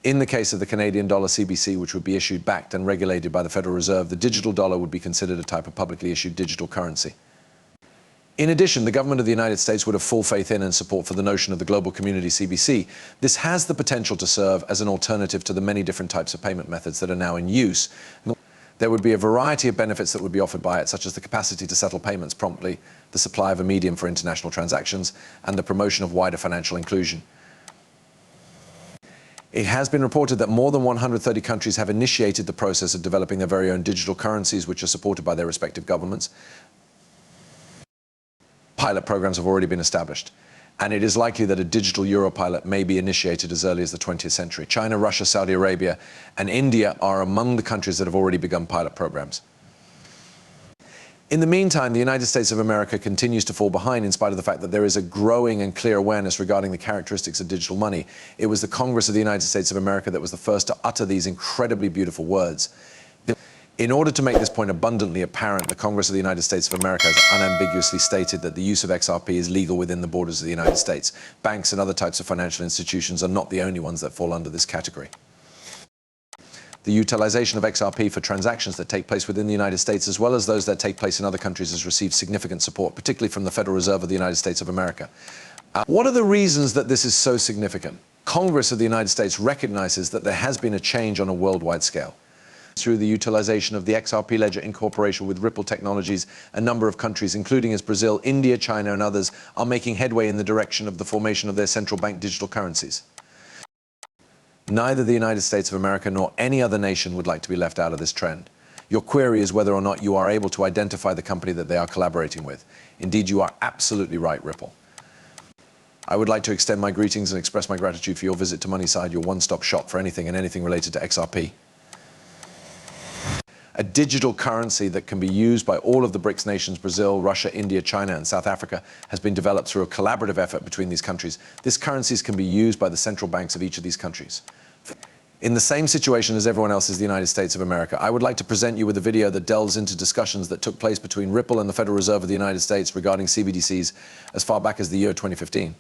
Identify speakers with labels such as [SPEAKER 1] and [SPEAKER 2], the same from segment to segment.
[SPEAKER 1] In the case of the Canadian dollar CBC, which would be issued, backed and regulated by the Federal Reserve, the digital dollar would be considered a type of publicly issued digital currency. In addition, the government of the United States would have full faith in and support for the notion of the global community CBC. This has the potential to serve as an alternative to the many different types of payment methods that are now in use. There would be a variety of benefits that would be offered by it, such as the capacity to settle payments promptly, the supply of a medium for international transactions, and the promotion of wider financial inclusion. It has been reported that more than 130 countries have initiated the process of developing their very own digital currencies, which are supported by their respective governments. Pilot programs have already been established, and it is likely that a digital euro pilot may be initiated as early as the 20th century. China, Russia, Saudi Arabia, and India are among the countries that have already begun pilot programs. In the meantime, the United States of America continues to fall behind in spite of the fact that there is a growing and clear awareness regarding the characteristics of digital money. It was the Congress of the United States of America that was the first to utter these incredibly beautiful words. In order to make this point abundantly apparent, the Congress of the United States of America has unambiguously stated that the use of XRP is legal within the borders of the United States. Banks and other types of financial institutions are not the only ones that fall under this category. The utilization of XRP for transactions that take place within the United States, as well as those that take place in other countries, has received significant support, particularly from the Federal Reserve of the United States of America. What are the reasons that this is so significant? Congress of the United States recognizes that there has been a change on a worldwide scale. Through the utilization of the XRP ledger in cooperation with Ripple Technologies, a number of countries, including as Brazil, India, China, and others, are making headway in the direction of the formation of their central bank digital currencies. Neither the United States of America nor any other nation would like to be left out of this trend. Your query is whether or not you are able to identify the company that they are collaborating with. Indeed, you are absolutely right, Ripple. I would like to extend my greetings and express my gratitude for your visit to Moneyside, your one-stop shop for anything and anything related to XRP. A digital currency that can be used by all of the BRICS nations, Brazil, Russia, India, China, and South Africa, has been developed through a collaborative effort between these countries. These currencies can be used by the central banks of each of these countries. In the same situation as everyone else is the United States of America, I would like to present you with a video that delves into discussions that took place between Ripple and the Federal Reserve of the United States regarding CBDCs as far back as the year 2015.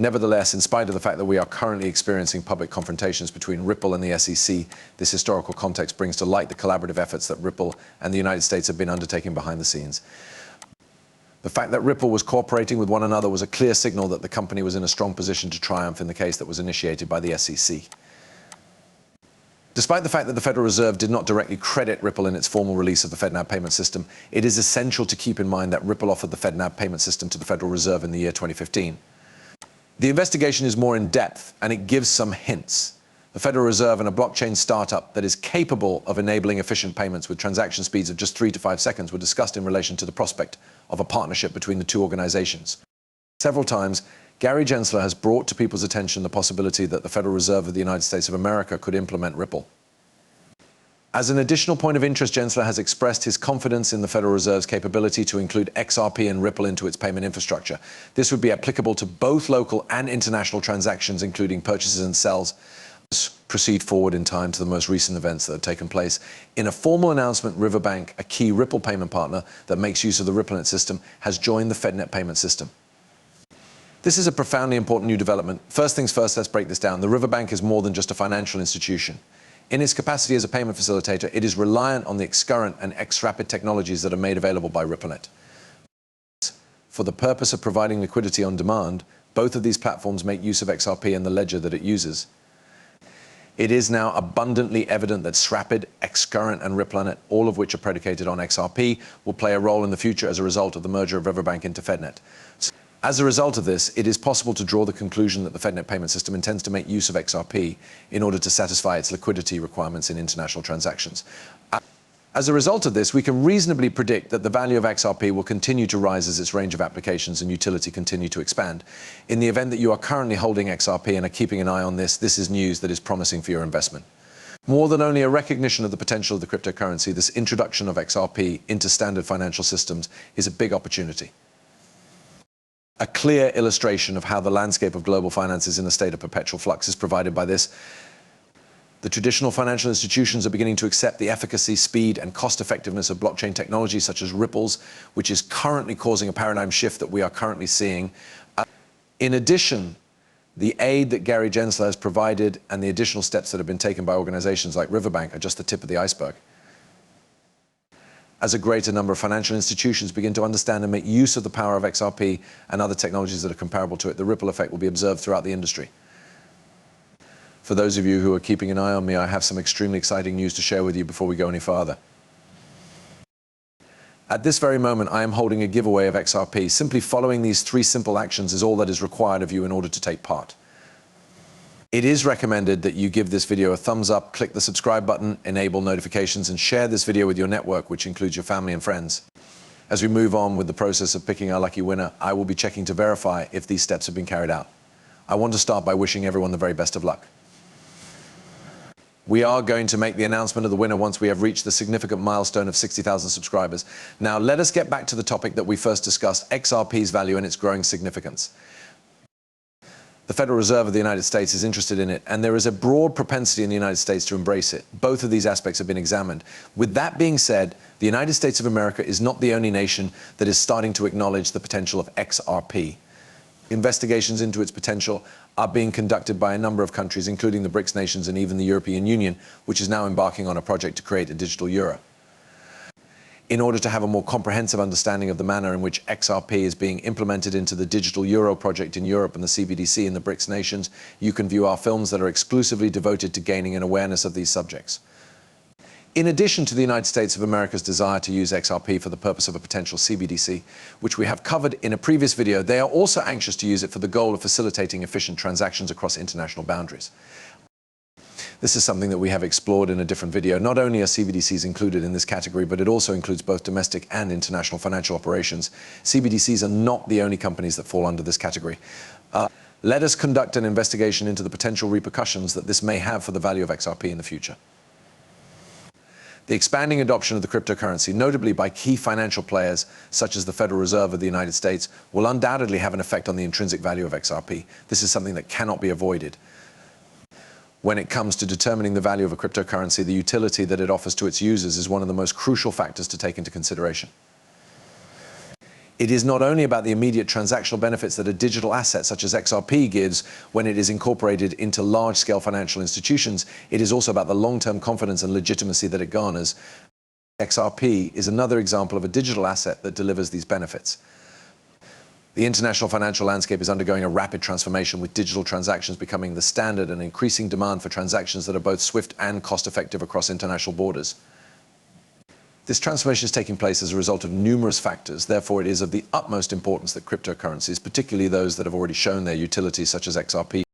[SPEAKER 1] Nevertheless, in spite of the fact that we are currently experiencing public confrontations between Ripple and the SEC, this historical context brings to light the collaborative efforts that Ripple and the United States have been undertaking behind the scenes. The fact that Ripple was cooperating with one another was a clear signal that the company was in a strong position to triumph in the case that was initiated by the SEC. Despite the fact that the Federal Reserve did not directly credit Ripple in its formal release of the FedNow payment system, it is essential to keep in mind that Ripple offered the FedNow payment system to the Federal Reserve in the year 2015. The investigation is more in depth, and it gives some hints. The Federal Reserve and a blockchain startup that is capable of enabling efficient payments with transaction speeds of just 3 to 5 seconds were discussed in relation to the prospect of a partnership between the two organizations. Several times, Gary Gensler has brought to people's attention the possibility that the Federal Reserve of the United States of America could implement Ripple. As an additional point of interest, Gensler has expressed his confidence in the Federal Reserve's capability to include XRP and Ripple into its payment infrastructure. This would be applicable to both local and international transactions, including purchases and sales. Let's proceed forward in time to the most recent events that have taken place. In a formal announcement, Riverbank, a key Ripple payment partner that makes use of the RippleNet system, has joined the FedNet payment system. This is a profoundly important new development. First things first, let's break this down. The Riverbank is more than just a financial institution. In its capacity as a payment facilitator, it is reliant on the Xcurrent and Xrapid technologies that are made available by RippleNet. For the purpose of providing liquidity on demand, both of these platforms make use of XRP and the ledger that it uses. It is now abundantly evident that Xrapid, Xcurrent, and RippleNet, all of which are predicated on XRP, will play a role in the future as a result of the merger of Riverbank into FedNet. As a result of this, it is possible to draw the conclusion that the FedNet payment system intends to make use of XRP in order to satisfy its liquidity requirements in international transactions. As a result of this, we can reasonably predict that the value of XRP will continue to rise as its range of applications and utility continue to expand. In the event that you are currently holding XRP and are keeping an eye on this, this is news that is promising for your investment. More than only a recognition of the potential of the cryptocurrency, this introduction of XRP into standard financial systems is a big opportunity. A clear illustration of how the landscape of global finance is in a state of perpetual flux is provided by this. The traditional financial institutions are beginning to accept the efficacy, speed, and cost-effectiveness of blockchain technology such as Ripple's, which is currently causing a paradigm shift that we are currently seeing. In addition, The aid that Gary Gensler has provided and the additional steps that have been taken by organizations like Riverbank are just the tip of the iceberg. As a greater number of financial institutions begin to understand and make use of the power of XRP and other technologies that are comparable to it, the ripple effect will be observed throughout the industry. For those of you who are keeping an eye on me, I have some extremely exciting news to share with you before we go any farther. At this very moment, I am holding a giveaway of XRP. Simply following these 3 simple actions is all that is required of you in order to take part. It is recommended that you give this video a thumbs up, click the subscribe button, enable notifications, and share this video with your network, which includes your family and friends. As we move on with the process of picking our lucky winner, I will be checking to verify if these steps have been carried out. I want to start by wishing everyone the very best of luck. We are going to make the announcement of the winner once we have reached the significant milestone of 60,000 subscribers. Now, let us get back to the topic that we first discussed, XRP's value and its growing significance. The Federal Reserve of the United States is interested in it, and there is a broad propensity in the United States to embrace it. Both of these aspects have been examined. With that being said, the United States of America is not the only nation that is starting to acknowledge the potential of XRP. Investigations into its potential are being conducted by a number of countries, including the BRICS nations and even the European Union, which is now embarking on a project to create a digital euro. In order to have a more comprehensive understanding of the manner in which XRP is being implemented into the digital euro project in Europe and the CBDC in the BRICS nations, you can view our films that are exclusively devoted to gaining an awareness of these subjects. In addition to the United States of America's desire to use XRP for the purpose of a potential CBDC, which we have covered in a previous video, they are also anxious to use it for the goal of facilitating efficient transactions across international boundaries. This is something that we have explored in a different video. Not only are CBDCs included in this category, but it also includes both domestic and international financial operations. CBDCs are not the only companies that fall under this category. Let us conduct an investigation into the potential repercussions that this may have for the value of XRP in the future. The expanding adoption of the cryptocurrency, notably by key financial players such as the Federal Reserve of the United States, will undoubtedly have an effect on the intrinsic value of XRP. This is something that cannot be avoided. When it comes to determining the value of a cryptocurrency, the utility that it offers to its users is one of the most crucial factors to take into consideration. It is not only about the immediate transactional benefits that a digital asset such as XRP gives when it is incorporated into large-scale financial institutions, it is also about the long-term confidence and legitimacy that it garners. XRP is another example of a digital asset that delivers these benefits. The international financial landscape is undergoing a rapid transformation, with digital transactions becoming the standard and increasing demand for transactions that are both swift and cost-effective across international borders. This transformation is taking place as a result of numerous factors. Therefore, it is of the utmost importance that cryptocurrencies, particularly those that have already shown their utility, such as XRP,